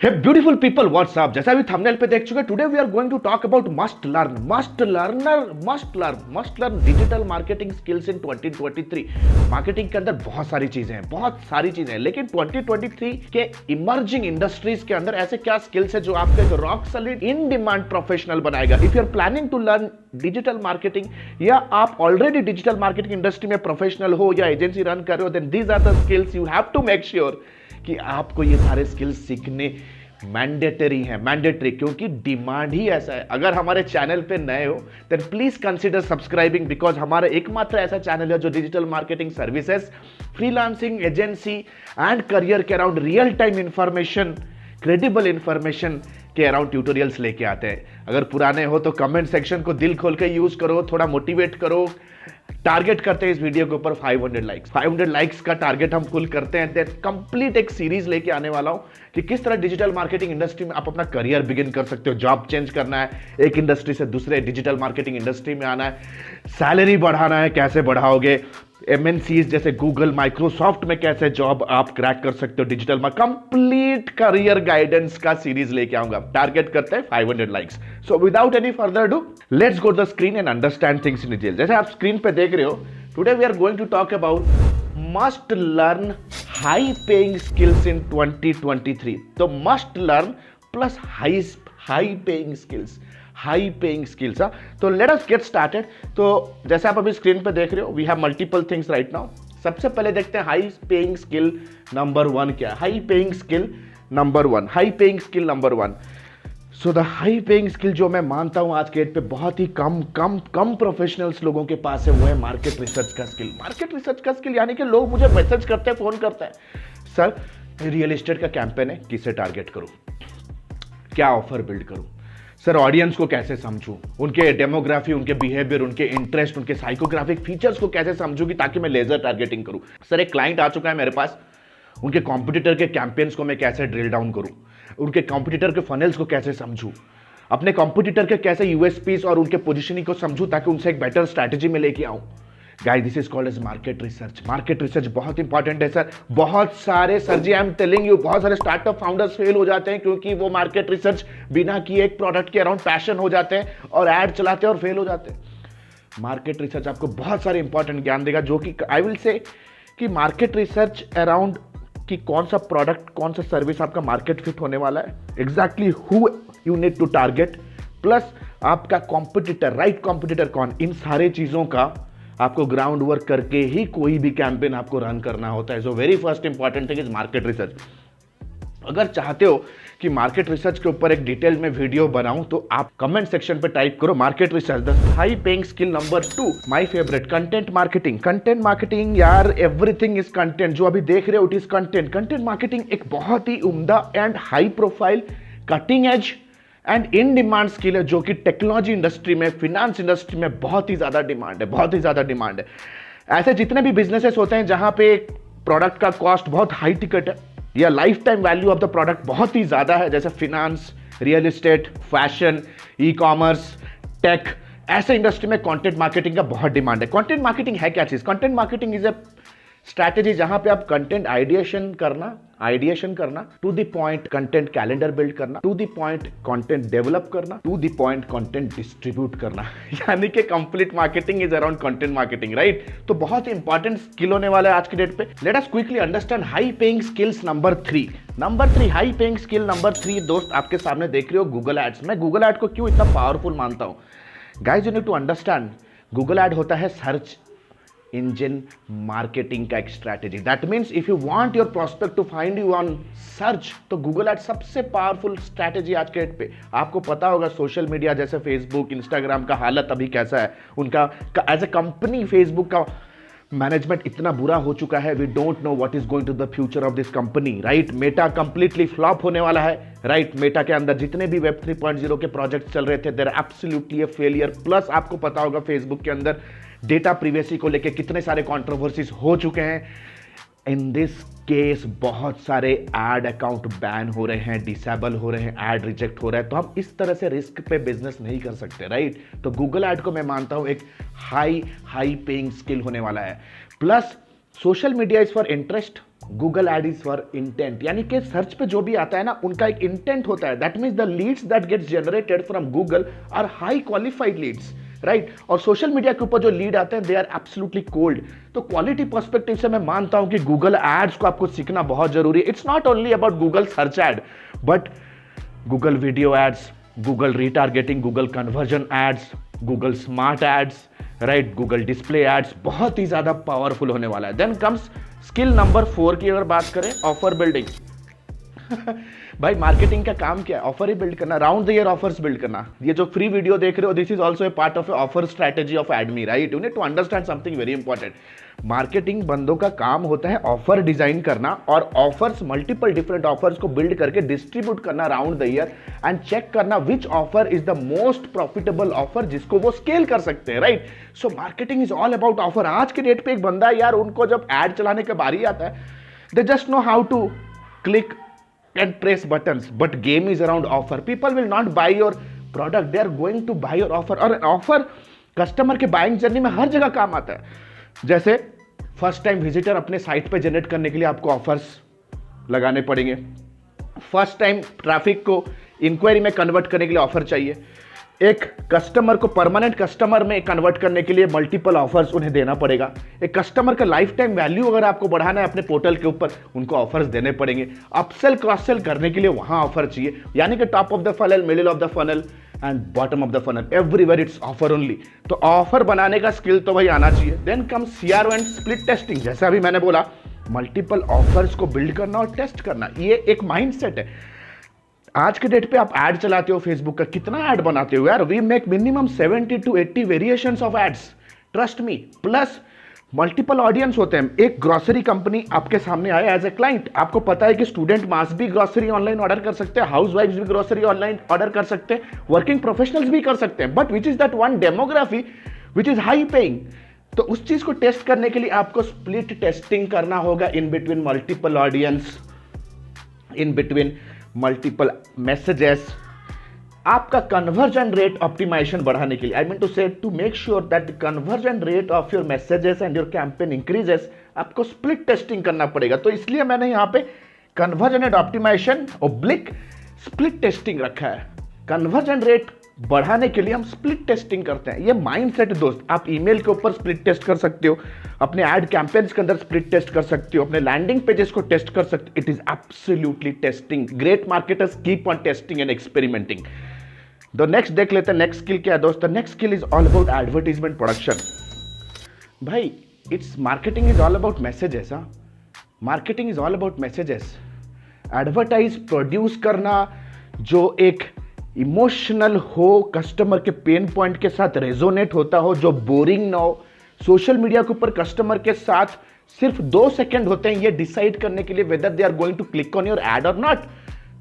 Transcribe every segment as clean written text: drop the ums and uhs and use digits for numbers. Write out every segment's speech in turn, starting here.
हे beautiful people, WhatsApp. जैसा भी thumbnail पे देख चुके, today we are going to talk about must learn digital marketing skills in 2023। Marketing के अंदर बहुत सारी चीजें हैं, बहुत सारी चीजें हैं, लेकिन 2023 के इमर्जिंग इंडस्ट्रीज के अंदर ऐसे क्या स्किल्स है जो आपको एक rock solid in demand professional बनाएगा। If you are planning to learn digital marketing, या आप ऑलरेडी डिजिटल मार्केटिंग इंडस्ट्री में प्रोफेशनल हो या एजेंसी रन कर रहे हो, then these are the skills you have to make sure कि आपको ये सारे स्किल्स सीखने मैंडेटरी है, मैंडेटरी, क्योंकि डिमांड ही ऐसा है। अगर हमारे चैनल पे नए हो then please consider subscribing, because हमारा एकमात्र ऐसा चैनल है जो digital marketing services, freelancing, agency and career के around real time information, credible information के अराउंड ट्यूटोरियल्स लेके आते हैं। अगर पुराने हो तो कमेंट सेक्शन को दिल खोल के यूज करो, थोड़ा मोटिवेट करो। टारगेट करते हैं इस वीडियो के ऊपर 500 लाइक्स। 500 लाइक्स का टारगेट हम फुल करते हैं, देन कंप्लीट एक सीरीज लेके आने वाला हूं कि किस तरह डिजिटल मार्केटिंग इंडस्ट्री में आप अपना करियर बिगिन कर सकते हो। जॉब चेंज करना है, एक इंडस्ट्री से दूसरे डिजिटल मार्केटिंग इंडस्ट्री में आना है, सैलरी बढ़ाना है, कैसे बढ़ाओगे, एमएनसीज जैसे गूगल, माइक्रोसॉफ्ट में कैसे जॉब आप क्रैक कर सकते हो डिजिटल में, कंप्लीट करियर गाइडेंस का सीरीज लेके आऊंगा। टारगेट करते हैं 500 likes. So without any further do, let's go the screen and understand things in detail. जैसे आप स्क्रीन पे देख रहे हो, today we are going to talk about must learn high paying skills in 2023। तो must learn plus high paying skills, high paying skills. तो let us get started. तो जैसे आप अभी स्क्रीन पे देख रहे हो, we have multiple things right now. सबसे पहले देखते हैं हाई पेइंग स्किल नंबर 1 क्या है। High paying skill number 1, high paying skill number 1। So the high paying skill जो मैं मानता हूं आज के डेट पे बहुत ही कम प्रोफेशनल्स लोगों के पास है, वो है मार्केट रिसर्च का स्किल। मार्केट रिसर्च का स्किल यानी कि लोग मुझे मैसेज करते हैं, फोन करते हैं, सर रियल एस्टेट का कैंपेन है, किसे टारगेट करूं, क्या ऑफर बिल्ड करूं, सर ऑडियंस को कैसे समझूं, उनके डेमोग्राफी, उनके बिहेवियर, उनके इंटरेस्ट, उनके साइकोग्राफिक फीचर्स को कैसे समझूंगी ताकि मैं लेजर टारगेटिंग करूं। सर एक क्लाइंट आ चुका है मेरे पास, उनके कॉम्पिटिटर के कैंपेन्स को मैं कैसे ड्रिल डाउन करूं, उनके कॉम्पिटिटर के फनल्स को कैसे समझूं, अपने कॉम्पिटिटर के कैसे यूएसपीस और उनके पोजीशनिंग को समझूं ताकि उनसे एक बेटर स्ट्रैटेजी में लेके आऊं। Guys, this is called as market research. Market research बहुत इंपॉर्टेंट है सर। बहुत सारे, sir ji I am telling you, बहुत सारे स्टार्टअप फाउंडर्स फेल हो जाते हैं क्योंकि वो मार्केट रिसर्च बिना किए एक प्रोडक्ट के अराउंड पैशन हो जाते हैं और ऐड चलाते हैं और फेल हो जाते हैं। मार्केट रिसर्च आपको बहुत सारे इंपॉर्टेंट ज्ञान देगा, जो कि आई विल से कि मार्केट रिसर्च अराउंड कि कौन सा प्रोडक्ट, कौन सा सर्विस आपका मार्केट फिट होने वाला है, exactly who you need to target, plus आपका कॉम्पिटिटर, राइट कॉम्पिटिटर कौन, इन सारे चीजों का आपको ग्राउंड वर्क करके ही कोई भी कैंपेन आपको रन करना होता है। So very first important thing is market research. अगर चाहते हो कि मार्केट रिसर्च के ऊपर एक डिटेल में वीडियो बनाऊं तो आप कमेंट सेक्शन पे टाइप करो market research. The high paying skill number 2, my favourite, content marketing. Content marketing यार, एवरीथिंग इज कंटेंट। जो अभी देख रहे हो it is content. Content marketing एक बहुत ही उम्दा and high profile, cutting edge and in demand skill है, जो कि टेक्नोलॉजी इंडस्ट्री में, फिनेंस इंडस्ट्री में बहुत ही ज्यादा डिमांड है, बहुत ही ज्यादा डिमांड है। ऐसे जितने भी बिजनेसेस होते हैं जहां पे प्रोडक्ट का कॉस्ट बहुत हाई टिकट है या life time value of the product बहुत ही ज्यादा है, जैसे finance, real estate, fashion, e commerce, tech, ऐसे इंडस्ट्री में कंटेंट मार्केटिंग का बहुत डिमांड है। कंटेंट मार्केटिंग है क्या चीज? Content marketing is a strategy जहां पे आप कंटेंट आइडिएशन करना, to the point content calendar build करना, to the point content develop करना, to the point content distribute करना, यानी कि complete marketing is around content marketing, right? तो बहुत इंपॉर्टेंट स्किल होने वाला है आज की डेट पे। Let us quickly understand high paying skills number 3। Number 3, high paying skill number 3 दोस्त आपके सामने देख रहे हो, गूगल एड्स। मैं गूगल एड को क्यों इतना पावरफुल मानता हूं? Guys, you need to understand, Google ad होता है सर्च इंजन मार्केटिंग का एक strategy. That means if you want your prospect to find you on search, तो गूगल एड सबसे पावरफुल स्ट्रैटेजी आज के डेट पे। आपको पता होगा सोशल मीडिया जैसे फेसबुक, इंस्टाग्राम का हालत अभी कैसा है, उनका एज ए कंपनी फेसबुक का मैनेजमेंट इतना बुरा हो चुका है, we don't know what is going to the future of this company, right? Meta completely flop होने वाला है, राइट? मेटा के अंदर जितने भी वेब 3.0 के प्रोजेक्ट चल रहे थे, they're absolutely a failure. Plus आपको पता होगा फेसबुक के अंदर डेटा प्रिवेसी को लेके कितने सारे कंट्रोवर्सीज हो चुके हैं। इन दिस केस बहुत सारे एड अकाउंट बैन हो रहे हैं, डिसेबल हो रहे हैं, एड रिजेक्ट हो रहा है। तो हम इस तरह से रिस्क पे बिजनेस नहीं कर सकते, राइट? तो गूगल एड को मैं मानता हूं एक हाई पेइंग स्किल होने वाला है। Plus social media is for interest, Google ad is for intent. यानी कि सर्च पे जो भी आता है ना, उनका एक इंटेंट होता है। That means the leads that gets generated from Google are high qualified leads, right. और सोशल मीडिया के ऊपर जो लीड आते हैं दे आर एब्सोल्युटली कोल्ड। तो क्वालिटी पर्सपेक्टिव से मैं मानता हूं कि गूगल एड्स को आपको सीखना बहुत जरूरी है। It's not only about Google search ad, but Google video ads, Google retargeting, Google conversion ads, Google smart ads, right, Google display ads बहुत ही ज्यादा पावरफुल होने वाला है। देन कम्स स्किल नंबर 4 की अगर बात करें, ऑफर बिल्डिंग। भाई मार्केटिंग का काम क्या है? ऑफर ही बिल्ड करना, round the year offers build करना। ये जो फ्री वीडियो देख रहे हो, this is also a part of a offer strategy of एडमी, right. You need to understand something very important. Marketing बंदों का काम होता है ऑफर डिजाइन करना और ऑफर्स, मल्टीपल डिफरेंट ऑफर्स को बिल्ड करके डिस्ट्रीब्यूट करना round the year and check करना which offer is the most profitable offer जिसको वो स्केल कर सकते हैं, right. So marketing is all about offer. आज के डेट पे एक बंदा यार, उनको जब एड चलाने का बारी आता है, they just know how to click and press buttons, but game is around offer. People will not buy your product, they are going to buy your offer। और offer कस्टमर के बाइंग जर्नी में हर जगह काम आता है। जैसे first time visitor अपने site पे जनरेट करने के लिए आपको ऑफर्स लगाने पड़ेंगे। फर्स्ट टाइम ट्रैफिक को इंक्वायरी में कन्वर्ट करने के लिए ऑफर चाहिए। एक कस्टमर को परमानेंट कस्टमर में कन्वर्ट करने के लिए मल्टीपल ऑफर्स उन्हें देना पड़ेगा। एक कस्टमर का लाइफ टाइम वैल्यू अगर आपको बढ़ाना है अपने पोर्टल के ऊपर, उनको ऑफर्स देने पड़ेंगे। अपसेल क्रॉस सेल करने के लिए वहां ऑफर चाहिए। यानी कि top of the funnel, middle of the funnel and bottom of the funnel, everywhere it's offer only. तो ऑफर बनाने का स्किल तो भाई आना चाहिए। Then come CRO and split testing. जैसा अभी मैंने बोला, मल्टीपल ऑफर्स को बिल्ड करना और टेस्ट करना, ये एक माइंडसेट है। आज के डेट पे आप ऐड चलाते हो फेसबुक का, कितना ऐड बनाते हो यार? We make minimum 70 to 80 variations of ads, trust me. Plus multiple audience होते हैं। एक ग्रोसरी कंपनी आपके सामने आया एज ए क्लाइंट, आपको पता है कि स्टूडेंट मास भी ग्रोसरी ऑनलाइन ऑर्डर कर सकते हैं, हाउस वाइफ्स भी ग्रोसरी ऑनलाइन ऑर्डर कर सकते हैं, वर्किंग प्रोफेशनल्स भी कर सकते हैं, but which is that one demography which is high paying. तो उस चीज को टेस्ट करने के लिए आपको स्प्लिट टेस्टिंग करना होगा in between multiple audience, in between multiple messages. आपका कन्वर्जन रेट ऑप्टिमाइजेशन बढ़ाने के लिए, I mean to say, to make sure that conversion rate of your messages and your campaign increases, आपको स्प्लिट टेस्टिंग करना पड़ेगा। तो इसलिए मैंने यहां पे conversion rate optimization oblique split testing रखा है। कन्वर्जन रेट बढ़ाने के लिए हम स्प्लिट टेस्टिंग करते हैं। ये माइंडसेट दोस्त। आप ईमेल के ऊपर स्प्लिट टेस्ट कर सकते हो, अपने ऐड कैंपेन्स के अंदर स्प्लिट टेस्ट कर सकते हो, अपने लैंडिंग पेजेस को टेस्ट कर सकते हो। It is absolutely testing. Great marketers keep on testing and experimenting. The next देख लेते हैं, नेक्स्ट स्किल क्या है दोस्त? Next skill is all about advertisement production. भाई it's marketing is all about messages. Marketing is all about messages. Advertise produce करना जो एक इमोशनल हो, कस्टमर के पेन पॉइंट के साथ रेजोनेट होता हो, जो बोरिंग ना हो। सोशल मीडिया के ऊपर कस्टमर के साथ सिर्फ 2 सेकंड होते हैं ये डिसाइड करने के लिए whether they are going to click on your ad और नॉट।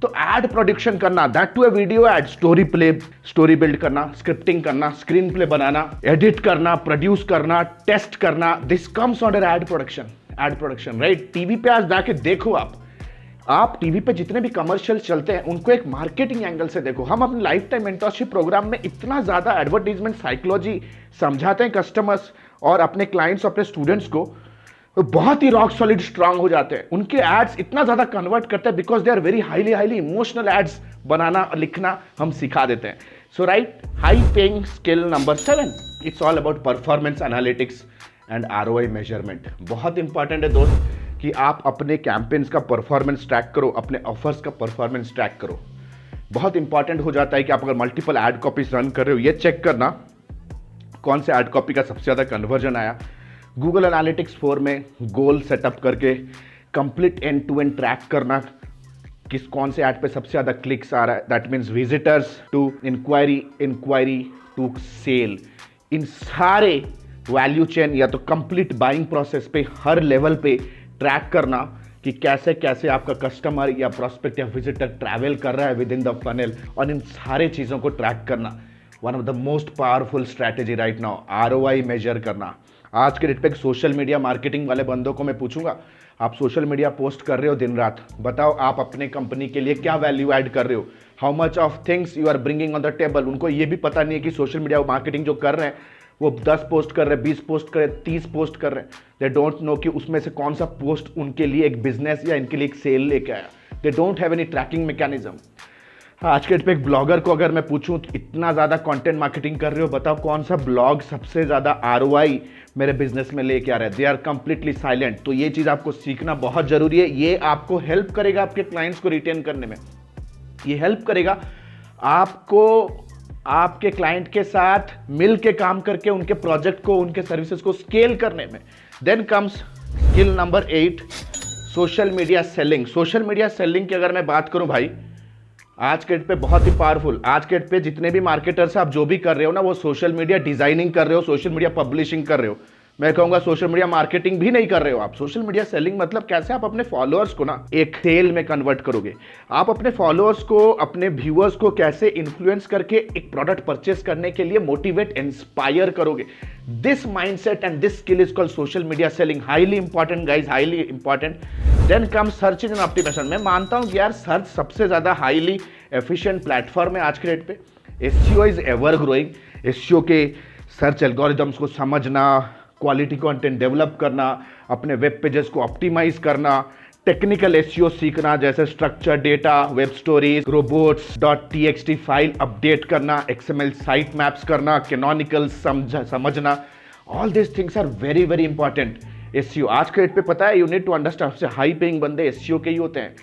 तो एड प्रोडक्शन करना, that too a video ad, story play, story build करना, स्क्रिप्टिंग करना, स्क्रीन प्ले बनाना, एडिट करना, प्रोड्यूस करना, टेस्ट करना, this comes under ad production. Ad production, right. TV पे आज जाके देखो, आप टीवी पे जितने भी कमर्शियल चलते हैं उनको एक मार्केटिंग एंगल से देखो। हम अपने लाइफ टाइम मेंटरशिप प्रोग्राम में इतना ज्यादा एडवर्टीजमेंट साइकोलॉजी समझाते हैं कस्टमर्स और अपने क्लाइंट्स, अपने स्टूडेंट्स को, तो बहुत ही रॉक सॉलिड स्ट्रांग हो जाते हैं। उनके एड्स इतना ज्यादा कन्वर्ट करते हैं because they are very highly emotional ads बनाना और लिखना हम सिखा देते हैं। So right, high paying skill number 7, it's all about performance analytics and ROI measurement. बहुत इंपॉर्टेंट है दोस्त कि आप अपने कैंपेन्स का परफॉर्मेंस ट्रैक करो, अपने ऑफर्स का परफॉर्मेंस ट्रैक करो। बहुत इंपॉर्टेंट हो जाता है कि आप अगर मल्टीपल एड कॉपीज रन कर रहे हो, ये चेक करना कौन से एड कॉपी का सबसे ज़्यादा कन्वर्जन आया। गूगल एनालिटिक्स 4 में गोल सेटअप करके complete end to end track करना, किस कौन से ऐड पे सबसे ज़्यादा क्लिक्स आ रहा है। That means visitors to inquiry to sale. इन सारे वैल्यू चेन या तो कंप्लीट बाइंग प्रोसेस पे हर लेवल पे ट्रैक करना कि कैसे कैसे आपका कस्टमर या प्रोस्पेक्ट या विजिटर ट्रैवल कर रहा है विद इन द फनल, और इन सारे चीज़ों को ट्रैक करना one of the most powerful strategy right now. ROI measure करना। आज के डेट पे सोशल मीडिया मार्केटिंग वाले बंदों को मैं पूछूंगा, आप सोशल मीडिया पोस्ट कर रहे हो दिन रात, बताओ आप अपने कंपनी के लिए क्या वैल्यू ऐड कर रहे हो, how much of things you are bringing on the table. उनको ये भी पता नहीं है कि सोशल मीडिया मार्केटिंग जो कर रहे हैं वो 10 पोस्ट कर रहे हैं, 20 पोस्ट कर रहे हैं, 30 पोस्ट कर रहे हैं, दे डोंट नो कि उसमें से कौन सा पोस्ट उनके लिए एक बिजनेस या इनके लिए एक सेल लेके आया। They don't have any tracking mechanism. आज के डेट पे एक ब्लॉगर को अगर मैं पूछूं इतना ज़्यादा कंटेंट मार्केटिंग कर रहे हो, बताओ कौन सा ब्लॉग सबसे ज़्यादा आरओआई मेरे बिजनेस में लेके आ रहा है? They are completely silent. तो ये चीज़ आपको सीखना बहुत ज़रूरी है। ये आपको हेल्प करेगा आपके क्लाइंट्स को रिटेन करने में, ये हेल्प करेगा आपको आपके क्लाइंट के साथ मिल के काम करके उनके प्रोजेक्ट को, उनके सर्विसेज को स्केल करने में। Then comes skill number 8, social media selling. Social media selling की अगर मैं बात करूं भाई, आज के डेट पे बहुत ही पावरफुल। आज के डेट पे जितने भी मार्केटर्स आप जो भी कर रहे हो ना, वो सोशल मीडिया डिजाइनिंग कर रहे हो, सोशल मीडिया पब्लिशिंग कर रहे हो। मैं कहूंगा सोशल मीडिया मार्केटिंग भी नहीं कर रहे हो आप। सोशल मीडिया सेलिंग मतलब कैसे आप अपने फॉलोअर्स को ना एक सेल में कन्वर्ट करोगे। आप अपने फॉलोअर्स को, अपने व्यूअर्स को कैसे इन्फ्लुएंस करके एक प्रोडक्ट परचेस करने के लिए मोटिवेट, इंस्पायर करोगे। This mindset and this skill is called social media selling. Highly important guys, highly important. Then come search engine optimization. मैं मानता हूं कि यार सर्च सबसे ज्यादा हाईली एफिशिएंट प्लेटफॉर्म है आज के डेट पे। SEO is ever growing. SEO के सर्च एल्गोरिथम्स को समझना, क्वालिटी कंटेंट डेवलप करना, अपने वेब पेजेस को ऑप्टिमाइज करना, टेक्निकल एसईओ सीखना जैसे structure data, web stories, robots .txt file update करना, एक्सएमएल साइट मैप्स करना, कैनोनिकल समझना, all this things are very very important. SEO आज के डेट पे पता है, यू नीड टू अंडरस्टैंड, सबसे हाई पेइंग बंदे एसईओ के ही होते हैं।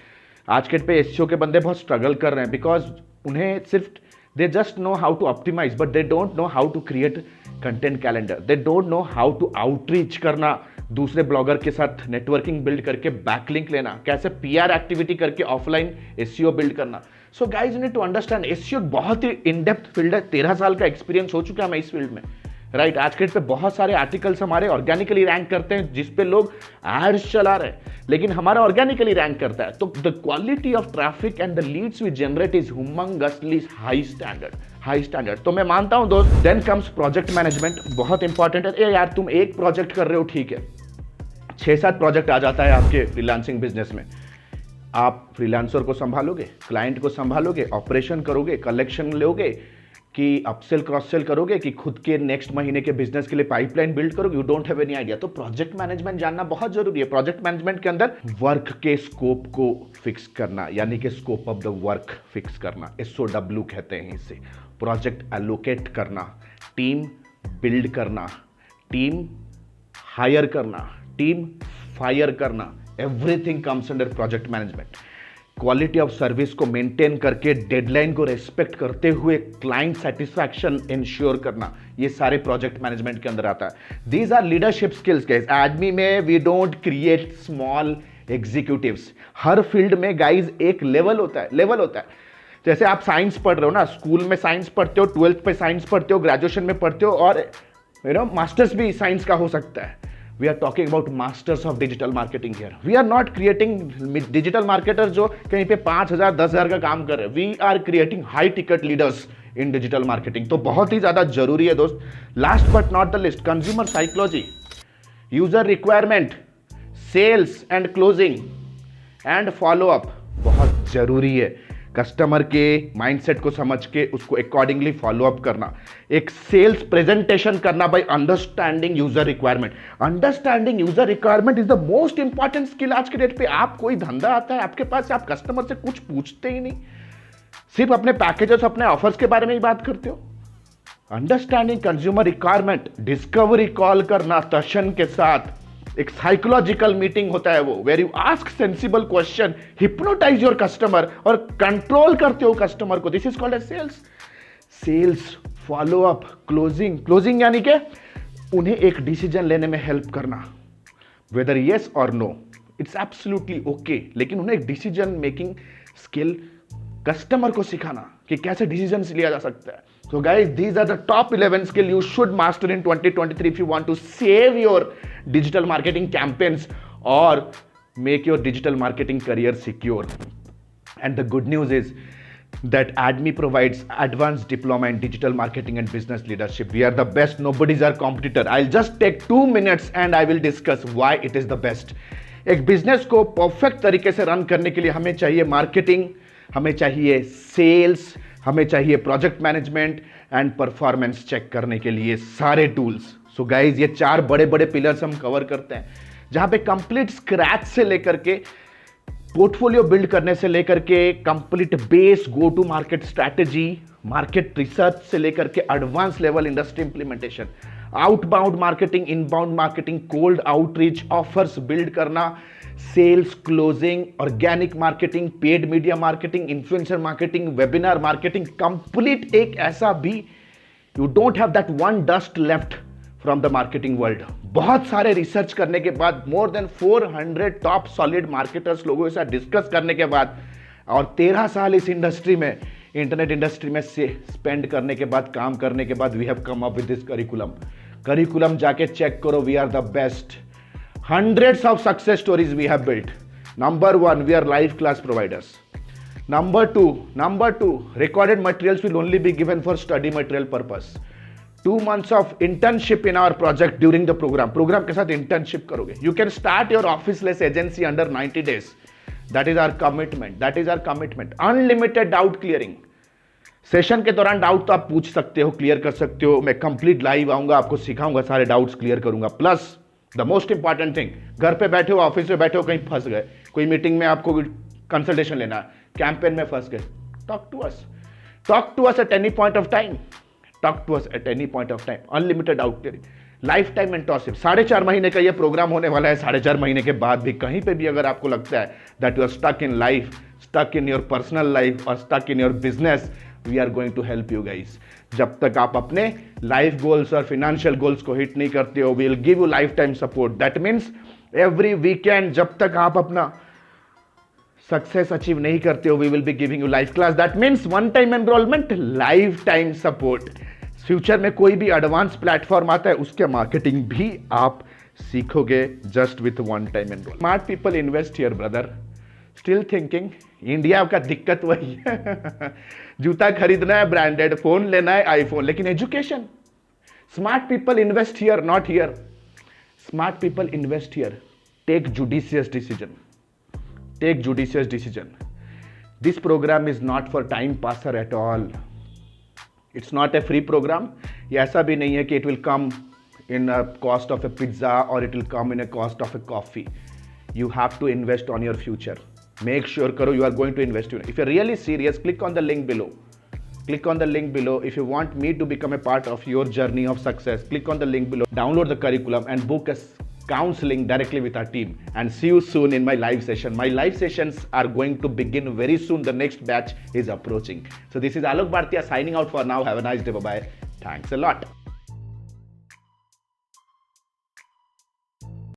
आज के डेट पे एसईओ के बंदे बहुत स्ट्रगल कर रहे हैं बिकॉज उन्हें सिर्फ they just know how to optimize but they don't know how to create content calendar, they don't know how to outreach करना, दूसरे ब्लॉगर के साथ नेटवर्किंग बिल्ड करके बैकलिंक लेना, कैसे पीआर एक्टिविटी करके ऑफलाइन एसईओ बिल्ड करना। So guys you need to understand SEO बहुत ही इन डेप्थ फील्ड है। 13 साल का एक्सपीरियंस हो चुका है मैं इस फील्ड में, राइट। आज के डेट पे बहुत सारे आर्टिकल्स हमारे ऑर्गेनिकली रैंक करते हैं जिसपे लोग एड्स चला रहे हैं, लेकिन हमारा ऑर्गेनिकली रैंक करता है। तो the quality of traffic and the leads we generate is humongously high standard. तो मैं मानता हूं दोस्त। देन कम्स प्रोजेक्ट मैनेजमेंट, बहुत इंपॉर्टेंट है। ए यार तुम एक प्रोजेक्ट कर रहे हो, ठीक है, 6-7 प्रोजेक्ट आ जाता है आपके फ्रीलांसिंग बिजनेस में। आप फ्रीलांसर को संभालोगे, क्लाइंट को संभालोगे, ऑपरेशन करोगे, कलेक्शन लोगे, कि अपसेल क्रॉस सेल करोगे, कि खुद के नेक्स्ट महीने के बिजनेस के लिए पाइपलाइन बिल्ड करोगे, you don't have any idea. तो प्रोजेक्ट मैनेजमेंट जानना बहुत जरूरी है। प्रोजेक्ट मैनेजमेंट के अंदर वर्क के स्कोप को फिक्स करना, यानी कि scope of the work fix करना, SOW कहते हैं इसे। प्रोजेक्ट एलोकेट करना, टीम बिल्ड करना, टीम हायर करना, टीम फायर करना, everything comes under project management. Quality of service को मेंटेन करके, डेडलाइन को रेस्पेक्ट करते हुए क्लाइंट सेटिस्फैक्शन इंश्योर करना, ये सारे प्रोजेक्ट मैनेजमेंट के अंदर आता है। These are leadership skills guys. आदमी में we don't create small executives. हर फील्ड में गाइज एक लेवल होता है। जैसे आप साइंस पढ़ रहे हो ना, स्कूल में साइंस पढ़ते हो, 12th पे साइंस पढ़ते हो, ग्रेजुएशन में पढ़ते हो, और मास्टर्स भी साइंस का हो सकता है। We are talking about masters of digital marketing here. We are not creating digital marketers जो कहीं पे 5,000 10,000 का काम कर रहे हैं। We are creating high ticket leaders in digital marketing. तो बहुत ही ज्यादा जरूरी है दोस्त। Last but not the least, consumer psychology, user requirement, sales and closing and follow up बहुत जरूरी है। कस्टमर के माइंडसेट को समझ के उसको अकॉर्डिंगली फॉलो अप करना, एक सेल्स प्रेजेंटेशन करना by understanding user requirement. Understanding user requirement is the most important skill आज के डेट पे। आप कोई धंधा आता है आपके पास, आप कस्टमर से कुछ पूछते ही नहीं, सिर्फ अपने पैकेजेस, अपने ऑफर्स के बारे में ही बात करते हो। Understanding consumer requirement, discovery call करना तशन के साथ, एक साइकोलॉजिकल मीटिंग होता है वो, where you ask sensible question, hypnotize your customer और कंट्रोल करते हो कस्टमर को। This is called as sales follow up, closing यानी कि उन्हें एक डिसीजन लेने में हेल्प करना, वेदर येस और नो, इट्स एब्सोल्युटली ओके, लेकिन उन्हें एक डिसीजन मेकिंग स्किल कस्टमर को सिखाना कि कैसे डिसीजन लिया जा सकता है। So guys, these are the top 11 skills you should master in 2023 if you want to save your digital marketing campaigns or make your digital marketing career secure. And the good news is that ADME provides advanced diploma in digital marketing and business leadership. We are the best. Nobody's our competitor. I'll just take 2 minutes and I will discuss why it is the best. एक business को perfect तरीके से run करने के लिए हमें चाहिए marketing, हमें चाहिए सेल्स, हमें चाहिए project management and performance check करने के लिए सारे टूल्स। सो गाइज, ये 4 बड़े बड़े पिलर्स हम कवर करते हैं, जहां पे कंप्लीट स्क्रैच से लेकर के पोर्टफोलियो बिल्ड करने से लेकर के complete base go to market strategy, market research से लेकर के advance level industry implementation, outbound marketing, inbound marketing, cold outreach, offers build करना, sales closing, organic marketing, paid media marketing, influencer marketing, webinar marketing, complete एक ऐसा भी you don't have that one dust left from the marketing world. बहुत सारे research करने के बाद, more than 400 top solid marketers लोगों के साथ डिस्कस करने के बाद, और 13 साल इस इंडस्ट्री में, इंटरनेट इंडस्ट्री में से स्पेंड करने के बाद, काम करने के बाद, we have come up with this curriculum जाके चेक करो, we are the best. Hundreds of success stories we have built. Number 1, we are live class providers. Number two, recorded materials will only be given for study material purpose. 2 months of internship in our project during the program के साथ internship करोगे. You can start your officeless agency under 90 days. That is our commitment. Unlimited doubt clearing. Session के दौरान doubt तो आप पूछ सकते हो, क्लियर कर सकते हो। मैं कंप्लीट लाइव आऊंगा, आपको सिखाऊंगा, सारे डाउट्स क्लियर करूंगा। Plus the most important thing, घर पे बैठे हो, ऑफिस में बैठे हो, कहीं फंस गए, कोई मीटिंग में आपको कंसल्टेशन लेना है, कैंपेन में फंस गए, talk to us at any point of time. Unlimited doubt clearing, lifetime mentorship. 4.5 महीने का ये प्रोग्राम होने वाला है। 4.5 महीने के बाद भी कहीं पे भी अगर आपको लगता है that you are stuck in life, stuck in your personal life और stuck in your business, we are going to help you guys. जब तक आप अपने लाइफ गोल्स और फाइनेंशियल गोल्स को हिट नहीं करते हो, we will give you life time support. That means every weekend जब तक आप अपना सक्सेस अचीव नहीं करते हो, we will be giving you life class. That means one time enrolment, life time support. Future में कोई भी एडवांस प्लेटफॉर्म आता है, उसके मार्केटिंग भी आप सीखोगे just with one time enrol. Smart people invest here brother. Still thinking India का दिक्कत वही है। जूता खरीदना है ब्रांडेड, फोन लेना है आईफोन, लेकिन education. Smart people invest here, not here. Smart people invest here. Take judicious decision. This program is not for time passer at all. It's not a free program. ये ऐसा भी नहीं है कि it will come in a cost of a pizza और it will come in a cost of a coffee. You have to invest on your future. Make sure karo you are going to invest in it. If you're really serious, click on the link below. If you want me to become a part of your journey of success, click on the link below. Download the curriculum and book a counseling directly with our team. And see you soon in my live session. My live sessions are going to begin very soon. The next batch is approaching. So this is Alok Bhartia signing out for now. Have a nice day. Bye-bye. Thanks a lot.